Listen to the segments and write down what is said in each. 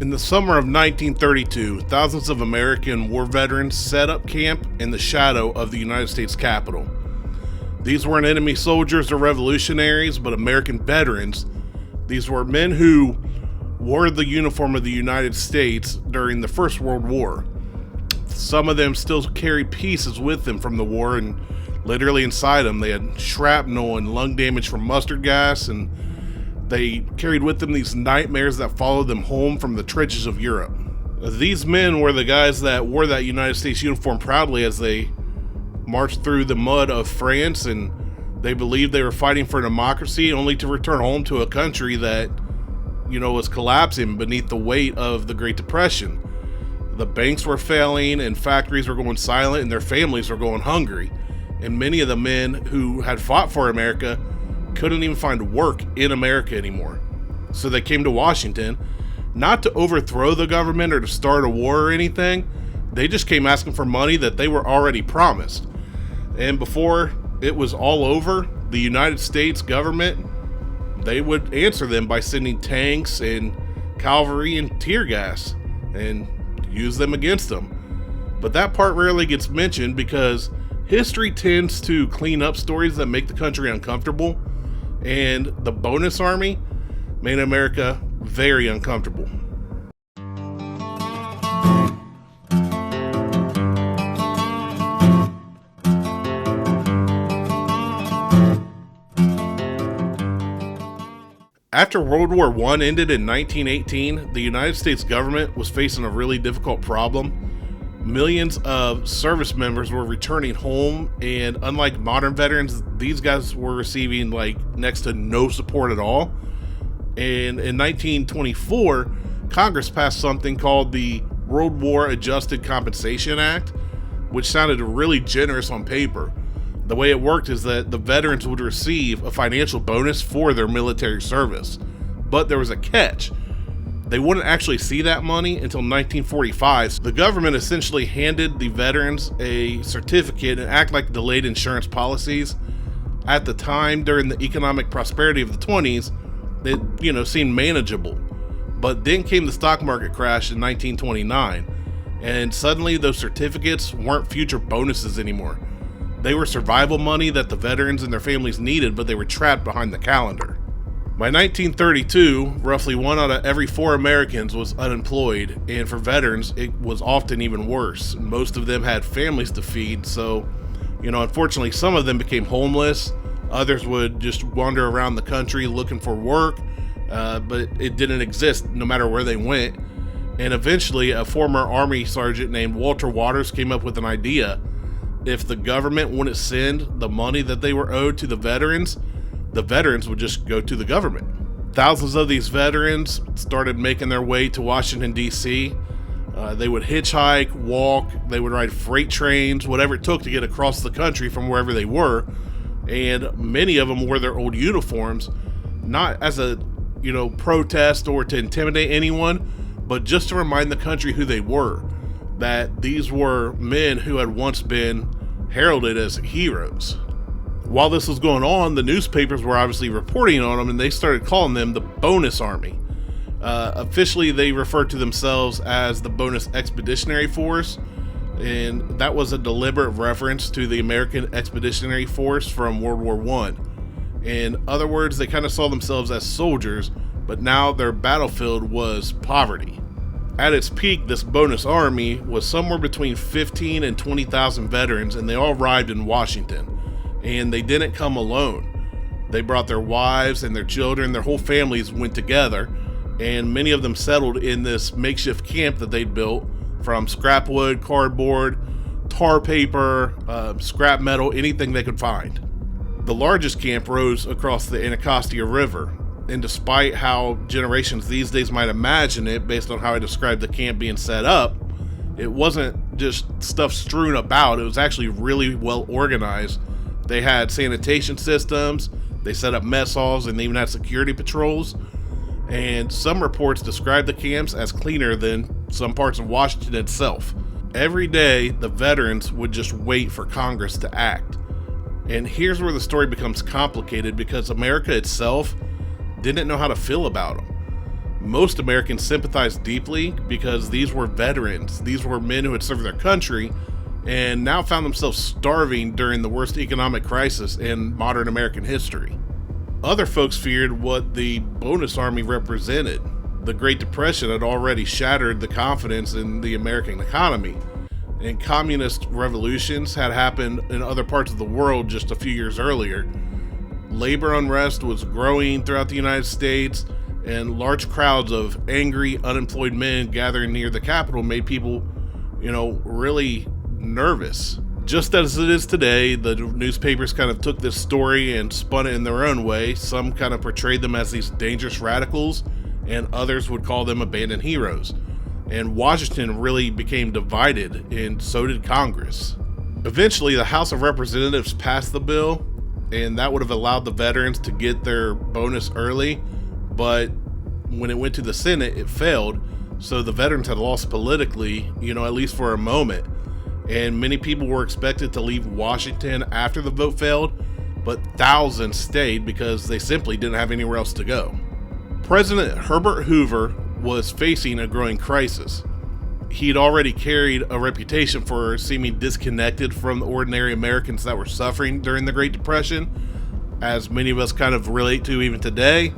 In the summer of 1932, thousands of American war veterans set up camp in the shadow of the United States Capitol. These weren't enemy soldiers or revolutionaries, but American veterans. These were men who wore the uniform of the United States during the First World War. Some of them still carry pieces with them from the war, and literally inside them they had shrapnel and lung damage from mustard gas, and they carried with them these nightmares that followed them home from the trenches of Europe. These men were the guys that wore that United States uniform proudly as they marched through the mud of France, and they believed they were fighting for democracy, only to return home to a country that, was collapsing beneath the weight of the Great Depression. The banks were failing, and factories were going silent, and their families were going hungry. And many of the men who had fought for America couldn't even find work in America anymore. So they came to Washington, not to overthrow the government or to start a war or anything. They just came asking for money that they were already promised. And before it was all over, the United States government, they would answer them by sending tanks and cavalry and tear gas and use them against them. But that part rarely gets mentioned because history tends to clean up stories that make the country uncomfortable, and the bonus army made America very uncomfortable. After World War I ended in 1918, the United States government was facing a really difficult problem. Millions of service members were returning home, and unlike modern veterans, these guys were receiving next to no support at all. And in 1924, Congress passed something called the World War Adjusted Compensation Act, which sounded really generous on paper. The way it worked is that the veterans would receive a financial bonus for their military service. But there was a catch. They wouldn't actually see that money until 1945. So the government essentially handed the veterans a certificate and act like delayed insurance policies. At the time, during the economic prosperity of the 20s, it seemed manageable. But then came the stock market crash in 1929, and suddenly those certificates weren't future bonuses anymore. They were survival money that the veterans and their families needed, but they were trapped behind the calendar. By 1932, roughly 1 out of every 4 Americans was unemployed, and for veterans, it was often even worse. Most of them had families to feed, so, unfortunately, some of them became homeless. Others would just wander around the country looking for work, but it didn't exist no matter where they went. And eventually, a former Army sergeant named Walter Waters came up with an idea. If the government wouldn't send the money that they were owed to the veterans would just go to the government. Thousands of these veterans started making their way to Washington, D.C. They would hitchhike, walk, they would ride freight trains, whatever it took to get across the country from wherever they were. And many of them wore their old uniforms, not as a, protest or to intimidate anyone, but just to remind the country who they were. That these were men who had once been heralded as heroes. While this was going on, the newspapers were obviously reporting on them, and they started calling them the Bonus Army. Officially, they referred to themselves as the Bonus Expeditionary Force, and that was a deliberate reference to the American Expeditionary Force from World War I. In other words, they kind of saw themselves as soldiers, but now their battlefield was poverty. At its peak, this bonus army was somewhere between 15 and 20,000 veterans, and they all arrived in Washington. And they didn't come alone. They brought their wives and their children, their whole families went together, and many of them settled in this makeshift camp that they'd built from scrap wood, cardboard, tar paper, scrap metal, anything they could find. The largest camp rose across the Anacostia River. And despite how generations these days might imagine it, based on how I described the camp being set up, it wasn't just stuff strewn about. It was actually really well organized. They had sanitation systems, they set up mess halls, and they even had security patrols. And some reports describe the camps as cleaner than some parts of Washington itself. Every day, the veterans would just wait for Congress to act. And here's where the story becomes complicated, because America itself didn't know how to feel about them. Most Americans sympathized deeply because these were veterans. These were men who had served their country and now found themselves starving during the worst economic crisis in modern American history. Other folks feared what the bonus army represented. The Great Depression had already shattered the confidence in the American economy, and communist revolutions had happened in other parts of the world just a few years earlier. Labor unrest was growing throughout the United States, and large crowds of angry, unemployed men gathering near the Capitol made people, really nervous. Just as it is today, the newspapers kind of took this story and spun it in their own way. Some kind of portrayed them as these dangerous radicals, and others would call them abandoned heroes. And Washington really became divided, and so did Congress. Eventually, the House of Representatives passed the bill, and that would have allowed the veterans to get their bonus early, but when it went to the Senate, it failed, so the veterans had lost politically, at least for a moment. And many people were expected to leave Washington after the vote failed, but thousands stayed because they simply didn't have anywhere else to go. President Herbert Hoover was facing a growing crisis. He'd already carried a reputation for seeming disconnected from the ordinary Americans that were suffering during the Great Depression, as many of us kind of relate to even today,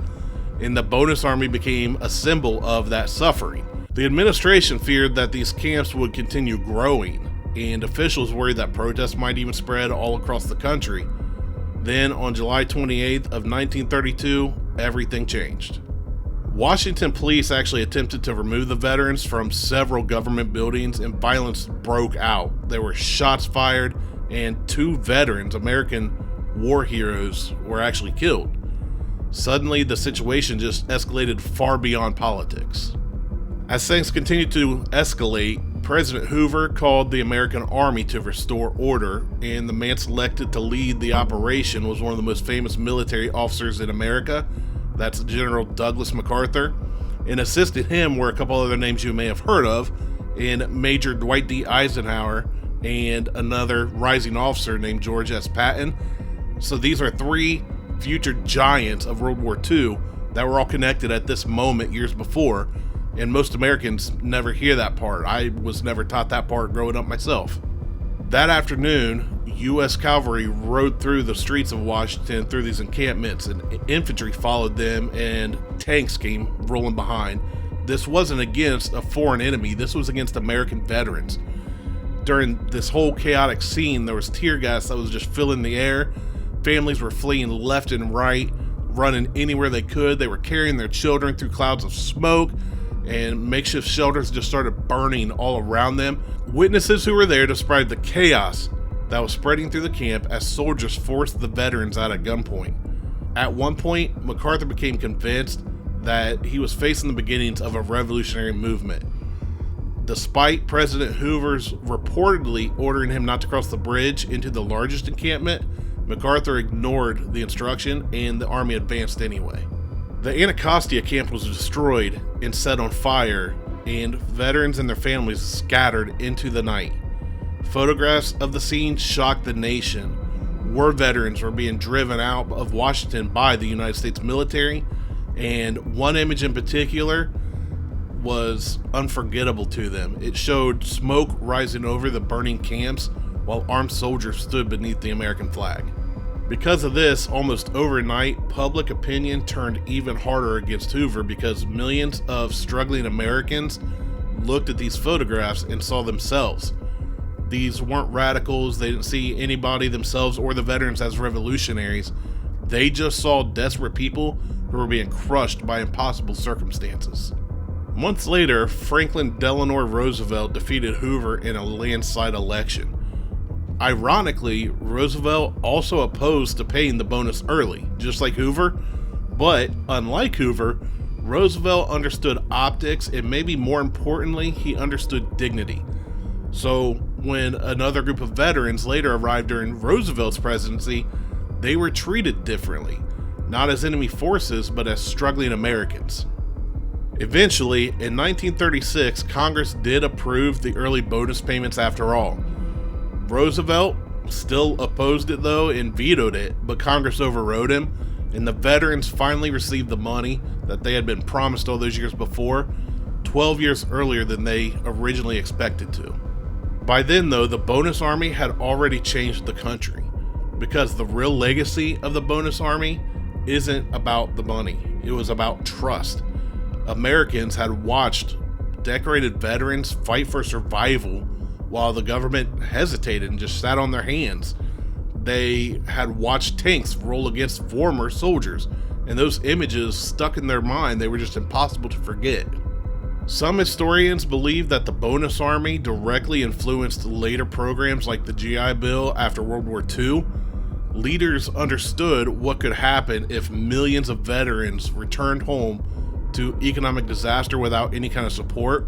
and the bonus army became a symbol of that suffering. The administration feared that these camps would continue growing, and officials worried that protests might even spread all across the country. Then, on July 28th of 1932, everything changed. Washington police actually attempted to remove the veterans from several government buildings, and violence broke out. There were shots fired, and 2 veterans, American war heroes, were actually killed. Suddenly, the situation just escalated far beyond politics. As things continued to escalate, President Hoover called the American Army to restore order, and the man selected to lead the operation was one of the most famous military officers in America. That's General Douglas MacArthur. And assisting him were a couple other names you may have heard of, and Major Dwight D. Eisenhower and another rising officer named George S. Patton. So these are 3 future giants of World War II that were all connected at this moment years before. And most Americans never hear that part. I was never taught that part growing up myself. That afternoon, U.S. cavalry rode through the streets of Washington through these encampments, and infantry followed them, and tanks came rolling behind. This wasn't against a foreign enemy. This was against American veterans. During this whole chaotic scene, there was tear gas that was just filling the air. Families were fleeing left and right, running anywhere they could. They were carrying their children through clouds of smoke, and makeshift shelters just started burning all around them. Witnesses who were there described the chaos that was spreading through the camp as soldiers forced the veterans out at gunpoint. At one point, MacArthur became convinced that he was facing the beginnings of a revolutionary movement. Despite President Hoover's reportedly ordering him not to cross the bridge into the largest encampment, MacArthur ignored the instruction, and the army advanced anyway. The Anacostia camp was destroyed and set on fire, and veterans and their families scattered into the night. Photographs of the scene shocked the nation. War veterans were being driven out of Washington by the United States military, and one image in particular was unforgettable to them. It showed smoke rising over the burning camps while armed soldiers stood beneath the American flag. Because of this, almost overnight, public opinion turned even harder against Hoover because millions of struggling Americans looked at these photographs and saw themselves. These weren't radicals. They didn't see anybody themselves or the veterans as revolutionaries. They just saw desperate people who were being crushed by impossible circumstances. Months later, Franklin Delano Roosevelt defeated Hoover in a landslide election. Ironically, Roosevelt also opposed to paying the bonus early, just like Hoover, but unlike Hoover, Roosevelt understood optics, and maybe more importantly, he understood dignity. So when another group of veterans later arrived during Roosevelt's presidency, they were treated differently, not as enemy forces, but as struggling Americans. Eventually, in 1936, Congress did approve the early bonus payments after all. Roosevelt still opposed it though and vetoed it, but Congress overrode him, and the veterans finally received the money that they had been promised all those years before, 12 years earlier than they originally expected to. By then, though, the Bonus Army had already changed the country, because the real legacy of the Bonus Army isn't about the money. It was about trust. Americans had watched decorated veterans fight for survival while the government hesitated and just sat on their hands. They had watched tanks roll against former soldiers, and those images stuck in their mind. They were just impossible to forget. Some historians believe that the Bonus Army directly influenced later programs like the GI Bill after World War II. Leaders understood what could happen if millions of veterans returned home to economic disaster without any kind of support.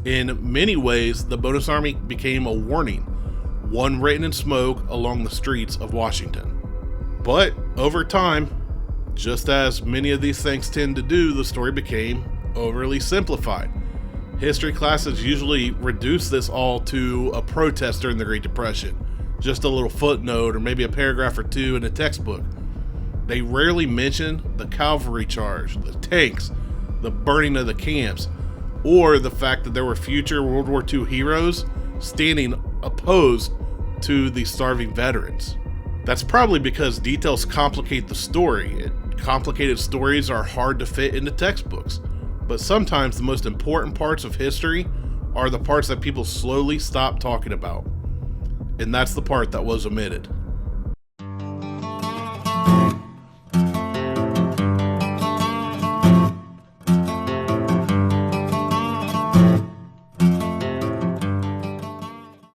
In many ways, the Bonus Army became a warning, one written in smoke along the streets of Washington. But over time, just as many of these things tend to do, the story became overly simplified. History classes usually reduce this all to a protest during the Great Depression, just a little footnote or maybe a paragraph or two in a textbook. They rarely mention the cavalry charge, the tanks, the burning of the camps, or the fact that there were future World War II heroes standing opposed to the starving veterans. That's probably because details complicate the story. Complicated stories are hard to fit into textbooks, but sometimes the most important parts of history are the parts that people slowly stop talking about. And that's the part that was omitted.